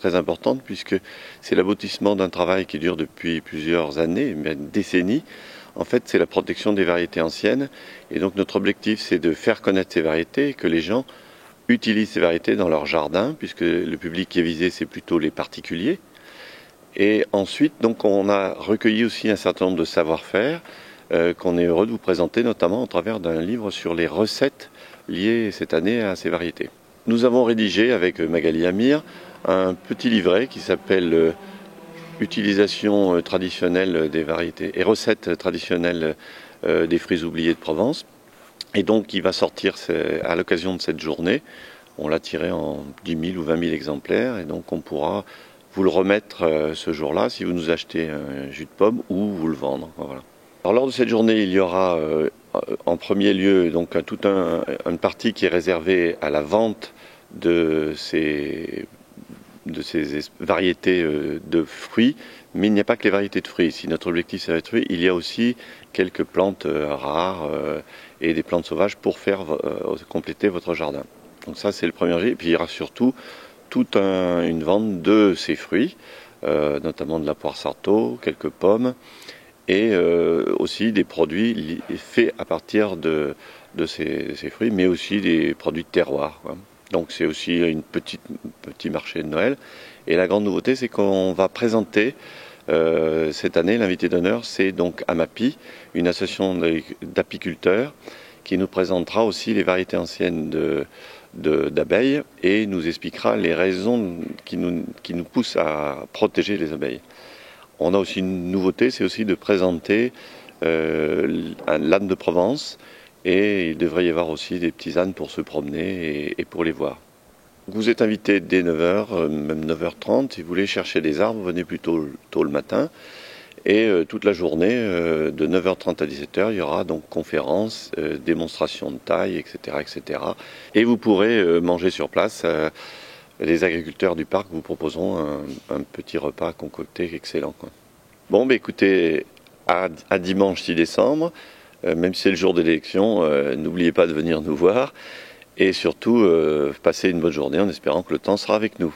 très importante puisque c'est l'aboutissement d'un travail qui dure depuis plusieurs années, même décennies. En fait, c'est la protection des variétés anciennes. Et donc notre objectif, c'est de faire connaître ces variétés et que les gens utilisent ces variétés dans leur jardin, puisque le public qui est visé, c'est plutôt les particuliers. Et ensuite, donc, on a recueilli aussi un certain nombre de savoir-faire qu'on est heureux de vous présenter, notamment au travers d'un livre sur les recettes liées cette année à ces variétés. Nous avons rédigé avec Magali Amir un petit livret qui s'appelle Utilisation traditionnelle des variétés et recettes traditionnelles des fruits oubliés de Provence. Et donc, il va sortir à l'occasion de cette journée. On l'a tiré en 10 000 ou 20 000 exemplaires. Et donc, on pourra vous le remettre ce jour-là si vous nous achetez un jus de pomme ou vous le vendre. Voilà. Alors, lors de cette journée, il y aura en premier lieu donc une partie qui est réservée à la vente de ces variétés de fruits, mais il n'y a pas que les variétés de fruits. Si notre objectif c'est les fruits, il y a aussi quelques plantes rares et des plantes sauvages pour faire compléter votre jardin. Donc ça c'est le premier jour. Et puis il y aura surtout toute une vente de ces fruits, notamment de la poire sarto, quelques pommes, et aussi des produits faits à partir de ces fruits, mais aussi des produits de terroir, quoi. Donc c'est aussi un petit marché de Noël. Et la grande nouveauté, c'est qu'on va présenter cette année, l'invité d'honneur, c'est donc Amapi, une association d'apiculteurs qui nous présentera aussi les variétés anciennes d'abeilles et nous expliquera les raisons qui nous poussent à protéger les abeilles. On a aussi une nouveauté, c'est aussi de présenter l'âne de Provence. Et il devrait y avoir aussi des petits ânes pour se promener et pour les voir. Vous êtes invité dès 9h, même 9h30. Si vous voulez chercher des arbres, venez plutôt tôt le matin. Et toute la journée, de 9h30 à 17h, il y aura donc conférences, démonstrations de taille, etc., etc. Et vous pourrez manger sur place. Les agriculteurs du parc vous proposeront un petit repas concocté excellent, quoi. Bon, écoutez, à dimanche 6 décembre. Même si c'est le jour de l'élection, n'oubliez pas de venir nous voir et surtout passez une bonne journée en espérant que le temps sera avec nous.